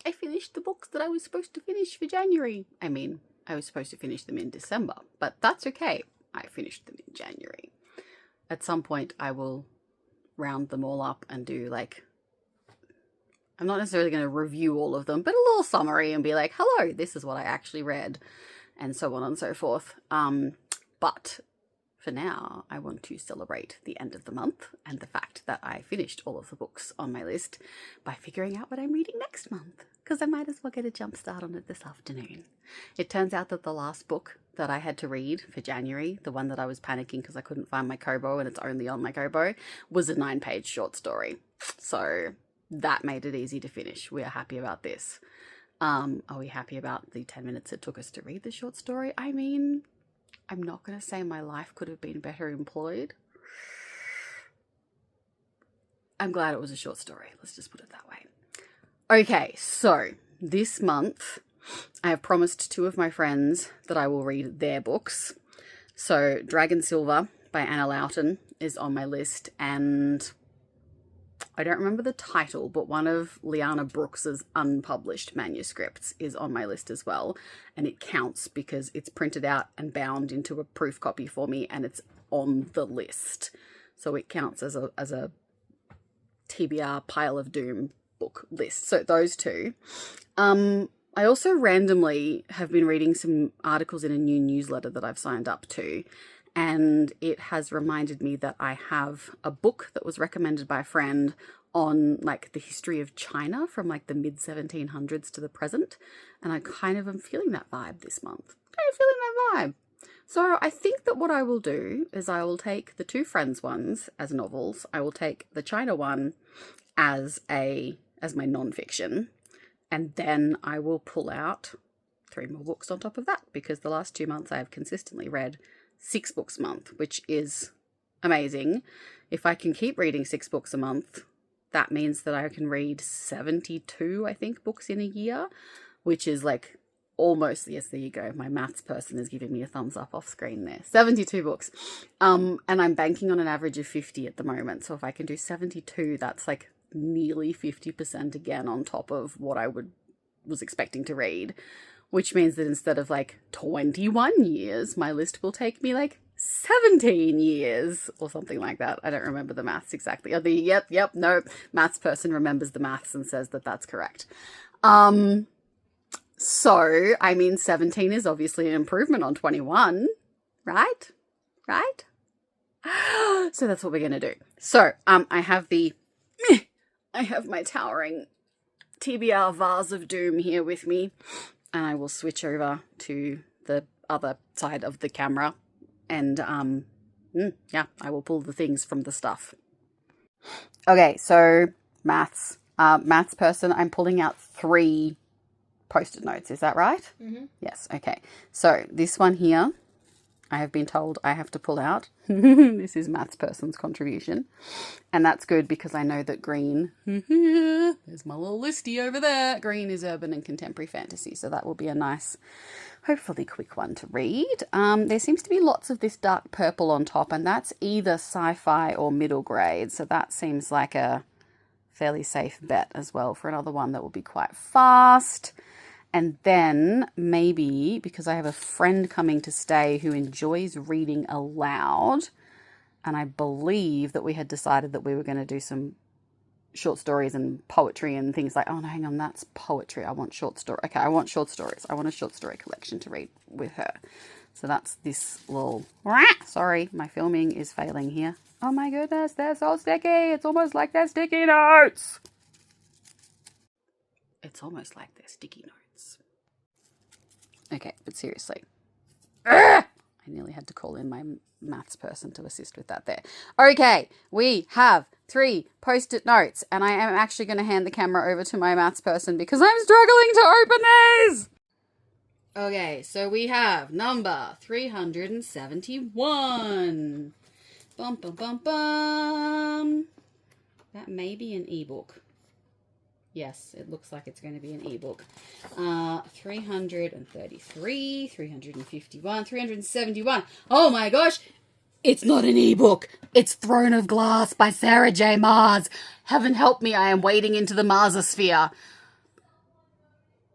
I finished the books that I was supposed to finish for January. I mean, I was supposed to finish them in December, but that's okay. I finished them in January. At some point, I will round them all up and do like, I'm not necessarily going to review all of them, but a little summary and be like, hello, this is what I actually read, and so on and so forth. But for now, I want to celebrate the end of the month and the fact that I finished all of the books on my list by figuring out what I'm reading next month, because I might as well get a jump start on it this afternoon. It turns out that the last book that I had to read for January, the one that I was panicking because I couldn't find my Kobo and it's only on my Kobo, was a 9-page short story. So that made it easy to finish. We are happy about this. Are we happy about the 10 minutes it took us to read the short story? I mean, I'm not going to say my life could have been better employed. I'm glad it was a short story. Let's just put it that way. Okay, so this month I have promised 2 of my friends that I will read their books. So Dragon Silver by Anna Loughton is on my list, and I don't remember the title, but one of Liana Brooks's unpublished manuscripts is on my list as well. And it counts because it's printed out and bound into a proof copy for me, and it's on the list. So it counts as a TBR Pile of Doom book list. So those 2. I also randomly have been reading some articles in a new newsletter that I've signed up to, and it has reminded me that I have a book that was recommended by a friend on like the history of China from like the mid 1700s to the present. And I kind of am feeling that vibe this month. I'm feeling that vibe. So I think that what I will do is I will take the 2 friends ones as novels. I will take the China one as my nonfiction. And then I will pull out 3 more books on top of that, because the last 2 months I have consistently read 6 books a month, which is amazing. If I can keep reading 6 books a month, that means that I can read 72, I think, books in a year, which is like almost, yes, there you go. My maths person is giving me a thumbs up off screen there. 72 books. And I'm banking on an average of 50 at the moment. So if I can do 72, that's like nearly 50% again on top of what I was expecting to read, which means that instead of like 21 years, my list will take me like 17 years or something like that. I don't remember the maths exactly. No, maths person remembers the maths and says that that's correct. So, I mean, 17 is obviously an improvement on 21, right? Right? So that's what we're going to do. So, I have my towering TBR Vase of Doom here with me, and I will switch over to the other side of the camera, and yeah, I will pull the things from the stuff. Okay, so maths person, I'm pulling out 3 Post-it notes. Is that right? Mm-hmm. Yes. Okay. So this one here, I have been told I have to pull out. This is maths person's contribution. And that's good because I know that green, there's my little listy over there. Green is urban and contemporary fantasy. So that will be a nice, hopefully quick one to read. There seems to be lots of this dark purple on top, and that's either sci-fi or middle grade. So that seems like a fairly safe bet as well for another one that will be quite fast. And then maybe, because I have a friend coming to stay who enjoys reading aloud, and I believe that we had decided that we were going to do some short stories and poetry and things like, oh no, hang on, that's poetry. I want short story. Okay, I want short stories. I want a short story collection to read with her. So that's this little, sorry, my filming is failing here. Oh my goodness, they're so sticky. It's almost like they're sticky notes. It's almost like they're sticky notes. Okay, but seriously. I nearly had to call in my maths person to assist with that there. Okay, we have 3 Post-it notes, and I am actually going to hand the camera over to my maths person because I'm struggling to open these. Okay, so we have number 371. Bum, bum, bum, bum. That may be an ebook. Yes, it looks like it's going to be an ebook. 333, 351, 371. Oh my gosh, it's not an ebook. It's Throne of Glass by Sarah J. Maas. Heaven help me, I am wading into the Maasosphere.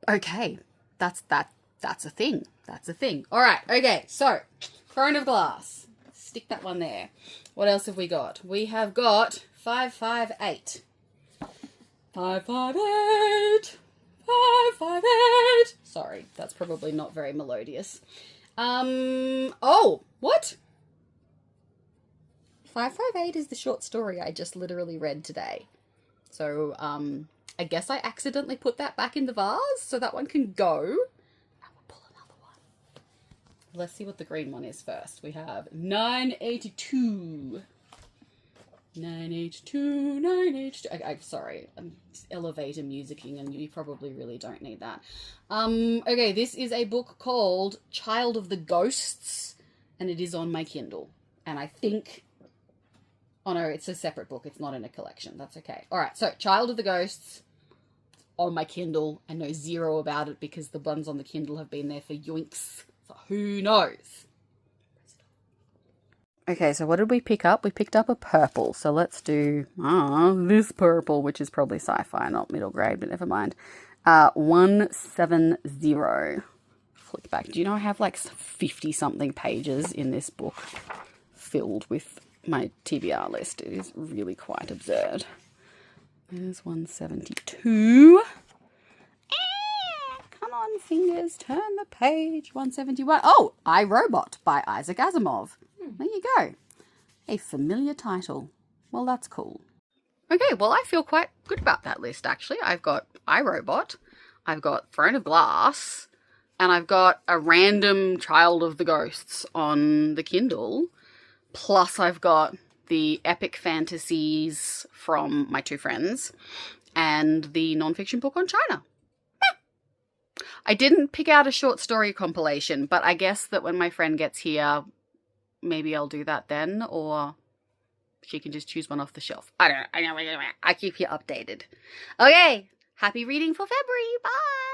Okay, that's a thing. That's a thing. All right. Okay. So, Throne of Glass. Stick that one there. What else have we got? We have got 558. 558. 558. Sorry, that's probably not very melodious. Oh, what? 558 is the short story I just literally read today. So, I guess I accidentally put that back in the vase, so that one can go. And we'll pull another one. Let's see what the green one is first. We have 982. 982, 982. I'm sorry, I'm elevator musicking, and you probably really don't need that. Okay, this is a book called Child of the Ghosts, and it is on my Kindle. And I think... Oh no, it's a separate book. It's not in a collection. That's okay. All right, so Child of the Ghosts on my Kindle. I know zero about it because the ones on the Kindle have been there for yoinks. So who knows? Okay, so what did we pick up? We picked up a purple. So let's do this purple, which is probably sci-fi, not middle grade, but never mind. 170. Flick back. Do you know I have like 50-something pages in this book filled with my TBR list? It is really quite absurd. There's 172. Come on, fingers, turn the page. 171. Oh, I, Robot by Isaac Asimov. There you go. A familiar title. Well, that's cool. Okay, well, I feel quite good about that list, actually. I've got iRobot, I've got Throne of Glass, and I've got a random Child of the Ghosts on the Kindle. Plus, I've got the epic fantasies from my two friends and the non-fiction book on China. I didn't pick out a short story compilation, but I guess that when my friend gets here, maybe I'll do that then, or she can just choose one off the shelf. I don't know. I keep you updated. Okay, happy reading for February. Bye!